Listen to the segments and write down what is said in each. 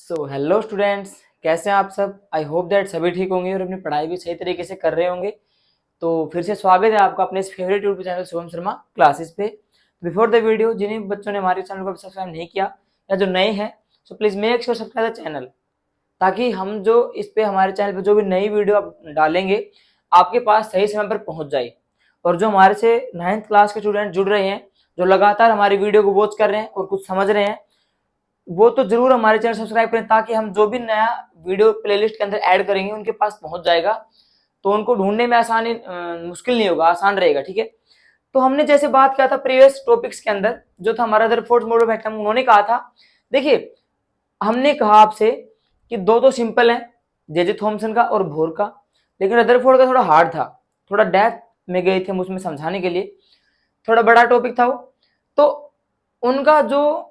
So hello students, कैसे हैं आप सब। आई होप दैट सभी ठीक होंगे और अपनी पढ़ाई भी सही तरीके से कर रहे होंगे। तो फिर से स्वागत है आपका अपने इस favourite YouTube channel Shubham Sharma classes पे। बिफोर द वीडियो, जिन्हीं बच्चों ने हमारे चैनल को सब्सक्राइब नहीं किया या जो नए हैं, so please make sure subscribe the channel, ताकि हम जो इस पे हमारे चैनल पे जो भी नई वीडियो आप डालेंगे आपके पास सही समय पर पहुंच जाए। और जो हमारे से 9th क्लास के स्टूडेंट जुड़ रहे हैं, जो लगातार हमारी वीडियो को वॉच कर रहे हैं और कुछ समझ रहे हैं, वो तो जरूर हमारे चैनल सब्सक्राइब करें, ताकि हम जो भी नया वीडियो प्लेलिस्ट के अंदर ऐड करेंगे उनके पास पहुंच जाएगा, तो उनको ढूंढने में आसानी मुश्किल नहीं होगा, आसान रहेगा। ठीक है, तो हमने जैसे बात किया था प्रीवियस टॉपिक्स के अंदर, जो था हमारा रदरफोर्ड मॉडल ऑफ एटम, उन्होंने कहा था, देखिए हमने कहा आपसे कि दो तो सिंपल है, जे थॉमसन का और बोर का, लेकिन रदरफोर्ड का थोड़ा हार्ड था, थोड़ा डेप्थ में गए थे उसमें समझाने के लिए, थोड़ा बड़ा टॉपिक था वो। तो उनका जो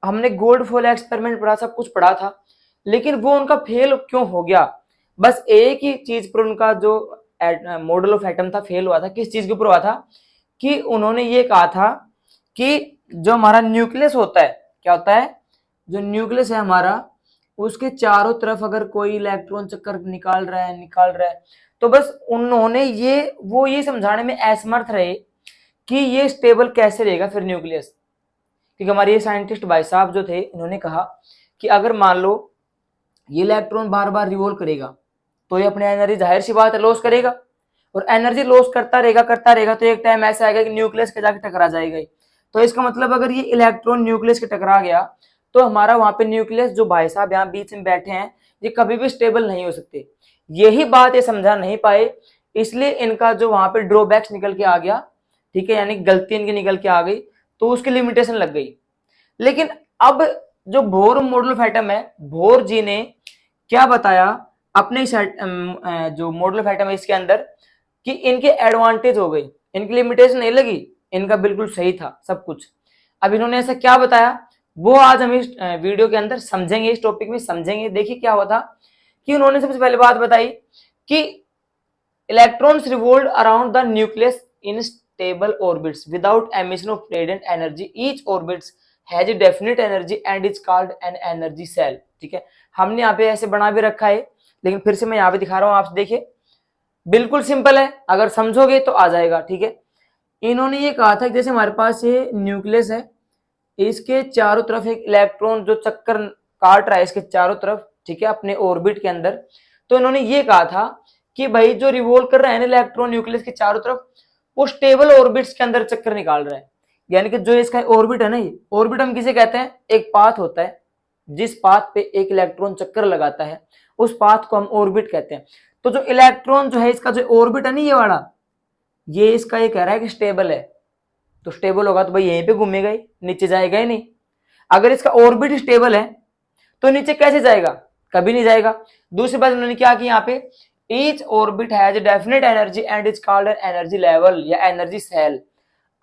हमने गोल्ड फॉल एक्सपेरिमेंट पढ़ा, सब कुछ पढ़ा था, लेकिन वो उनका फेल क्यों हो गया? बस एक ही चीज पर उनका जो मॉडल ऑफ एटम था फेल हुआ था। किस चीज के ऊपर हुआ था? कि उन्होंने ये कहा था कि जो हमारा न्यूक्लियस होता है, क्या होता है, जो न्यूक्लियस है हमारा, उसके चारों तरफ अगर कोई इलेक्ट्रॉन चक्कर निकाल रहा है, तो बस उन्होंने ये समझाने में असमर्थ रहे कि ये स्टेबल कैसे रहेगा फिर न्यूक्लियस। क्योंकि हमारे ये साइंटिस्ट भाई साहब जो थे, इन्होंने कहा कि अगर मान लो ये इलेक्ट्रॉन बार बार रिवॉल्व करेगा, तो ये अपनी एनर्जी जाहिर सी बात है लॉस करेगा, और एनर्जी लॉस करता रहेगा तो एक टाइम ऐसा आएगा कि न्यूक्लियस के जाके टकरा जाएगा ही। तो इसका मतलब अगर ये इलेक्ट्रॉन न्यूक्लियस के टकरा गया, तो हमारा वहां पे न्यूक्लियस, जो भाई साहब यहाँ बीच में बैठे हैं, ये कभी भी स्टेबल नहीं हो सकते। यही बात ये समझा नहीं पाए, इसलिए इनका जो वहां पे ड्रॉबैक्स निकल के आ गया। ठीक है, यानी गलती इनकी निकल के आ गई, तो उसकी लिमिटेशन लग गई। लेकिन अब जो बोर मॉडल ऑफ एटम है, बोर जी ने क्या बताया अपने जो मॉडल ऑफ एटम है इसके अंदर, कि इनके एडवांटेज हो गई, इनकी लिमिटेशन नहीं लगी, इनका बिल्कुल सही था सब कुछ। अब इन्होंने ऐसा क्या बताया, वो आज हम इस वीडियो के अंदर समझेंगे, इस टॉपिक में समझेंगे। देखिए क्या हुआ था कि उन्होंने सबसे पहले बात बताई कि electrons revolve around the nucleus in stable orbits without emission of radiant energy. Each orbits has a definite energy and is called an energy cell. ठीक है, हमने यहाँ पे ऐसे बना भी रखा है, लेकिन फिर से मैं यहाँ पे दिखा रहा हूँ, आप देखिए बिल्कुल सिंपल है, अगर समझोगे तो आ जाएगा। ठीक है, इन्होंने ये कहा था कि जैसे हमारे पास ये न्यूक्लियस है, इसके चारों तरफ एक इलेक्ट्रॉन जो चक्कर काट रहा है इसके चारों तरफ, ठीक है, अपने ऑर्बिट के अंदर। तो इन्होंने ये कहा था कि भाई जो रिवॉल्व कर रहा है ना इलेक्ट्रॉन न्यूक्लियस के चारों तरफ, वो स्टेबल ऑर्बिट्स के अंदर चक्कर निकाल रहा है। यानी कि जो इसका ऑर्बिट है ना, ये ऑर्बिट हम किसे कहते हैं? एक पाथ होता है, जिस पाथ पे एक इलेक्ट्रॉन चक्कर लगाता है, उस पाथ को हम ऑर्बिट कहते हैं। तो जो इलेक्ट्रॉन जो है इसका जो ऑर्बिट है ना, ये वाला, ये इसका ये कह रहा है कि स्टेबल है। तो स्टेबल होगा तो भाई यहीं पे घूमेगा ही, नीचे जाएगा ही नहीं। अगर इसका ऑर्बिट स्टेबल है तो नीचे कैसे जाएगा? कभी नहीं जाएगा। दूसरी बात उन्होंने क्या की यहाँ पे, each orbit has definite energy and is called an energy level या एनर्जी सेल।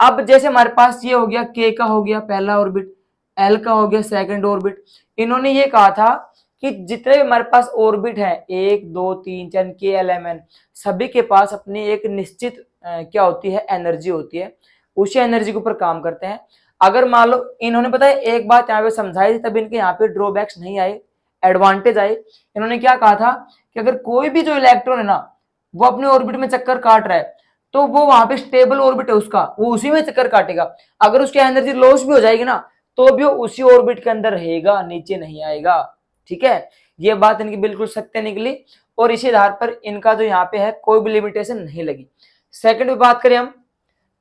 अब जैसे हमारे पास ये हो गया, के का हो गया पहला ऑर्बिट, एल का हो गया सेकंड ऑर्बिट। इन्होंने ये कहा था कि जितने भी हमारे पास ऑर्बिट है, 1 2 3 4 के एल एम एन, सभी के पास अपनी एक निश्चित क्या होती है, एनर्जी होती है। उसी एनर्जी के ऊपर काम करते हैं। अगर मान लो, इन्होंने पता है एक बात यहाँ पे समझाई थी, तब इनके यहाँ पे ड्रॉबैक्स नहीं आए, एडवांटेज आए। इन्होंने क्या कहा था कि अगर कोई भी जो इलेक्ट्रॉन है ना, वो अपने ऑर्बिट में चक्कर काट रहा है, तो वो वहां पे स्टेबल ऑर्बिट है उसका, वो उसी में चक्कर काटेगा। अगर उसकी एनर्जी लॉस भी हो जाएगी ना, तो भी वो उसी ऑर्बिट के अंदर रहेगा, नीचे नहीं आएगा। ठीक है, ये बात इनकी बिल्कुल सत्य निकली, और इसी आधार पर इनका जो यहाँ पे है कोई भी लिमिटेशन नहीं लगी। सेकंड में बात करें हम,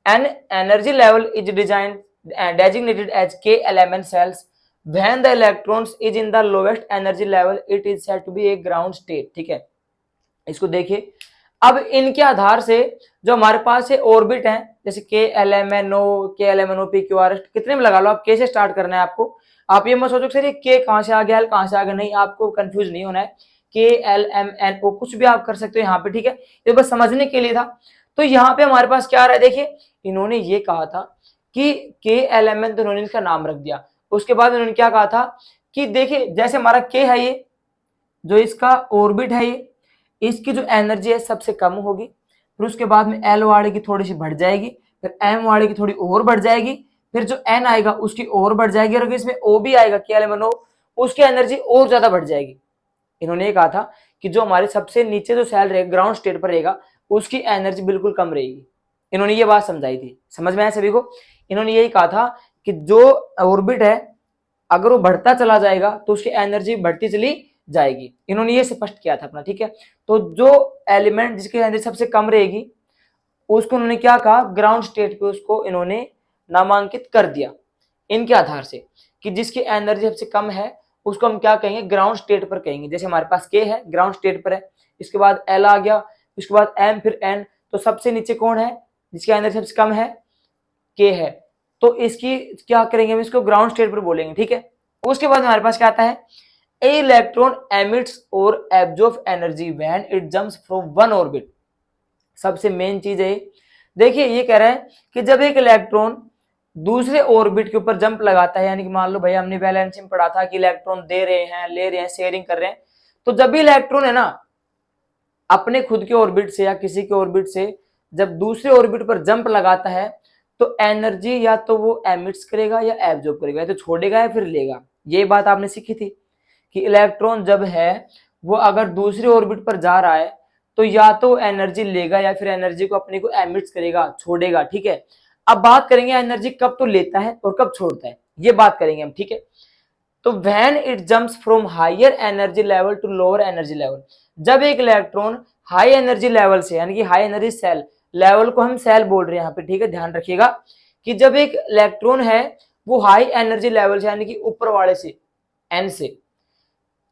an energy level is design designated as k element cells when the electrons is in the lowest energy level it is said to be a ground state। ठीक है, इसको देखिए। अब इनके आधार से जो हमारे पास है ऑर्बिट है, जैसे के L M N O, K L M N O, P Q R S, कितने में लगा लो आप, के से स्टार्ट करना है आपको। आप ये मत सोचो सर ये के कहां से आ गया, एल कहां से आ गया, नहीं, आपको कंफ्यूज नहीं होना है। के एल एम एन ओ कुछ भी आप कर सकते हो यहाँ पे। ठीक है, ये बस समझने के लिए था। तो यहाँ पे हमारे पास क्या आ रहा है, देखिए इन्होंने ये कहा था कि के एल एम एन, तो इन्होंने इसका नाम रख दिया। उसके बाद इन्होंने क्या कहा था कि देखिए जैसे हमारा के है, ये जो इसका ऑर्बिट है, ये इसकी जो एनर्जी है सबसे कम होगी, फिर उसके बाद में एल वाले की थोड़ी सी बढ़ जाएगी, फिर एम वाले की थोड़ी और बढ़ जाएगी, फिर जो एन आएगा उसकी और बढ़ जाएगी, और इसमें ओ भी आएगा, के एल एम एन ओ, उसकी एनर्जी और ज्यादा बढ़ जाएगी। इन्होंने ये कहा था कि जो हमारे सबसे नीचे जो सेल रहेगा, ग्राउंड स्टेट पर रहेगा, उसकी एनर्जी बिल्कुल कम रहेगी। इन्होंने ये बात समझाई थी, समझ में आया सभी को। इन्होंने यही कहा था कि जो ऑर्बिट है अगर वो बढ़ता चला जाएगा तो उसकी एनर्जी बढ़ती चली जाएगी। इन्होंने ये स्पष्ट किया था अपना, ठीक है। तो जो एलिमेंट जिसकी एनर्जी सबसे कम रहेगी उसको उन्होंने क्या कहा, ग्राउंड स्टेट पे उसको इन्होंने नामांकित कर दिया इनके आधार से कि जिसकी एनर्जी सबसे कम है उसको हम क्या कहेंगे, ग्राउंड स्टेट पर कहेंगे। जैसे हमारे पास के है, ग्राउंड स्टेट पर है, इसके बाद एल आ गया, इसके बाद एम, फिर एन, तो सबसे नीचे कौन है जिसकी एनर्जी सबसे कम है, के है, तो इसकी क्या करेंगे, हम इसको ग्राउंड स्टेट पर बोलेंगे, ठीक है। उसके बाद हमारे पास क्या आता है, ए इलेक्ट्रॉन एमिट्स और absorb energy when it jumps from one orbit. सबसे मेन चीज है, देखिए ये कह रहा है कि जब एक इलेक्ट्रॉन दूसरे ऑर्बिट के ऊपर जंप लगाता है, यानी कि मान लो भाई हमने वैलेंसी में पढ़ा था कि इलेक्ट्रॉन दे रहे हैं, ले रहे हैं, शेयरिंग कर रहे हैं, तो जब भी इलेक्ट्रॉन है ना अपने खुद के ऑर्बिट से या किसी के ऑर्बिट से जब दूसरे ऑर्बिट पर जंप लगाता है तो एनर्जी या तो वो एमिट्स करेगा या एब्जॉर्ब करेगा, या तो छोड़ेगा या फिर लेगा। ये बात आपने सीखी थी कि इलेक्ट्रॉन जब है वो अगर दूसरे ऑर्बिट पर जा रहा है तो या तो एनर्जी लेगा या फिर एनर्जी को अपने को एमिट्स करेगा, छोड़ेगा, ठीक है। अब बात करेंगे एनर्जी कब तो लेता है और कब छोड़ता है, ये बात करेंगे हम, ठीक है। तो when it jumps from higher energy level to lower energy level, जब एक इलेक्ट्रॉन हाई एनर्जी लेवल से, यानी कि हाई एनर्जी सेल, लेवल को हम सेल बोल रहे हैं यहाँ पे, ठीक है, ध्यान रखिएगा कि जब एक इलेक्ट्रॉन है वो हाई एनर्जी लेवल से यानी कि ऊपर वाले से एन से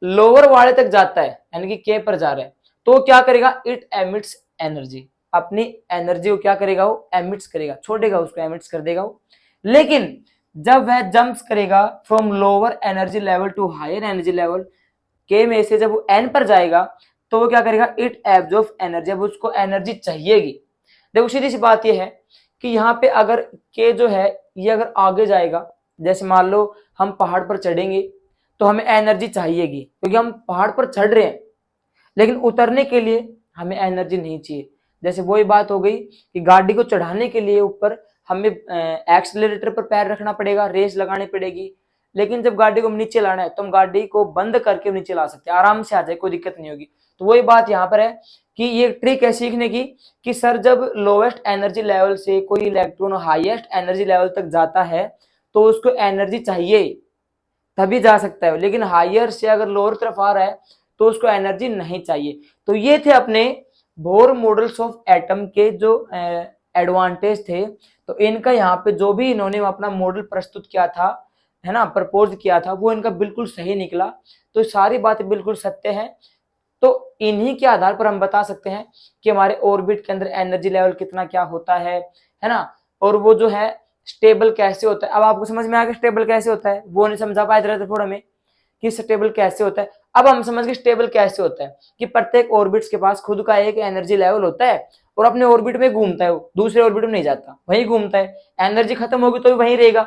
लोअर वाले तक जाता है यानी कि के पर जा रहा है, तो क्या करेगा, इट एमिट्स एनर्जी, अपनी एनर्जी को क्या करेगा, वो एमिट्स करेगा, छोड़ेगा, उसको एमिट्स कर देगा वो। लेकिन जब वह जंप्स करेगा from lower energy level to higher energy level, के में से जब वो एन पर जाएगा तो वो क्या करेगा, इट एब्जॉर्ब एनर्जी, अब उसको एनर्जी चाहिएगी। देखो सीधी सी बात ये है कि यहाँ पे अगर के जो है ये अगर आगे जाएगा, जैसे मान लो हम पहाड़ पर चढ़ेंगे तो हमें एनर्जी चाहिएगी क्योंकि हम पहाड़ पर चढ़ रहे हैं, लेकिन उतरने के लिए हमें एनर्जी नहीं चाहिए। जैसे वही बात हो गई कि गाड़ी को चढ़ाने के लिए ऊपर हमें एक्सीलरेटर पर पैर रखना पड़ेगा, रेस लगानी पड़ेगी, लेकिन जब गाड़ी को नीचे लाना है तो हम गाड़ी को बंद करके नीचे ला सकते हैं, आराम से आ जाए, कोई दिक्कत नहीं होगी। तो वही बात यहाँ पर है कि ये ट्रिक है सीखने की कि सर जब लोवेस्ट एनर्जी लेवल से कोई इलेक्ट्रॉन हाईएस्ट एनर्जी लेवल तक जाता है तो उसको एनर्जी चाहिए तभी जा सकता है, लेकिन हायर से अगर लोअर तरफ आ रहा है तो उसको एनर्जी नहीं चाहिए। तो ये थे अपने बोर मॉडल्स ऑफ एटम के जो एडवांटेज थे। तो इनका यहाँ पे जो भी इन्होंने अपना मॉडल प्रस्तुत किया था, है ना, प्रपोज किया था, वो इनका बिल्कुल सही निकला। तो सारी बातें बिल्कुल सत्य हैं। तो इन्हीं के आधार पर हम बता सकते हैं कि हमारे ऑर्बिट के अंदर एनर्जी लेवल कितना क्या होता है ना, और वो जो है स्टेबल कैसे होता है। अब आपको समझ में आ गया स्टेबल कैसे होता है, वो नहीं समझा पाए थे थोड़ा में कि स्टेबल कैसे होता है। अब हम समझ गए स्टेबल कैसे होता है कि प्रत्येक ऑर्बिट्स के पास खुद का एक एनर्जी लेवल होता है और अपने ऑर्बिट में घूमता है, वो दूसरे ऑर्बिट में नहीं जाता, वहीं घूमता है, एनर्जी खत्म होगी तो भी वहीं रहेगा।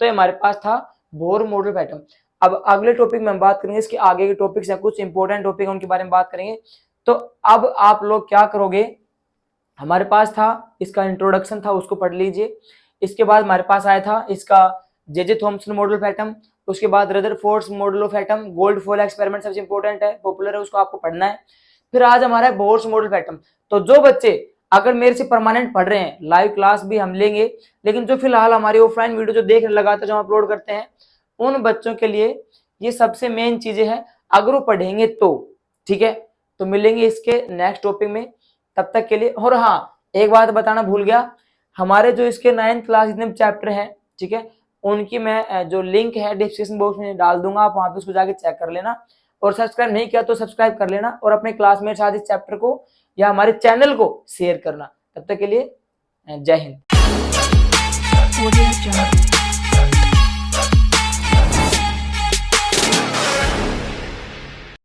तो हमारे पास था बोर मॉडल ऑफ एटम। अब अगले टॉपिक में हम बात करेंगे इसके आगे के टॉपिक्स या कुछ इंपॉर्टेंट टॉपिक उनके बारे में बात करेंगे। तो अब आप लोग क्या करोगे, हमारे पास था इसका इंट्रोडक्शन था, उसको पढ़ लीजिए। इसके बाद हमारे पास आया था इसका J Thomson model of atom, उसके बाद Rutherford's model of atom, gold foil experiment सबसे इंपॉर्टेंट है, पॉपुलर है, उसको आपको पढ़ना है। फिर आज हमारा है बोर्स मॉडल ऑफ एटम। तो जो बच्चे अगर मेरे से परमानेंट पढ़ रहे हैं, लाइव क्लास भी हम लेंगे, लेकिन जो फिलहाल हमारी ऑफलाइन वीडियो जो देख लगातार जो हम अपलोड करते हैं, उन बच्चों के लिए ये सबसे मेन चीजें हैं, अगर वो पढ़ेंगे तो ठीक है। तो मिलेंगे इसके नेक्स्ट टॉपिक में, तब तक के लिए। और हाँ, एक बात बताना भूल गया, हमारे जो इसके 9th क्लास जितने चैप्टर हैं, ठीक है, उनकी मैं जो लिंक है डिस्क्रिप्शन बॉक्स में डाल दूंगा, आप वहां पे उसको जाके चेक कर लेना। और सब्सक्राइब नहीं किया तो सब्सक्राइब कर लेना और अपने क्लासमेट साथ इस चैप्टर को या हमारे चैनल को शेयर करना। तब तक के लिए जय हिंद।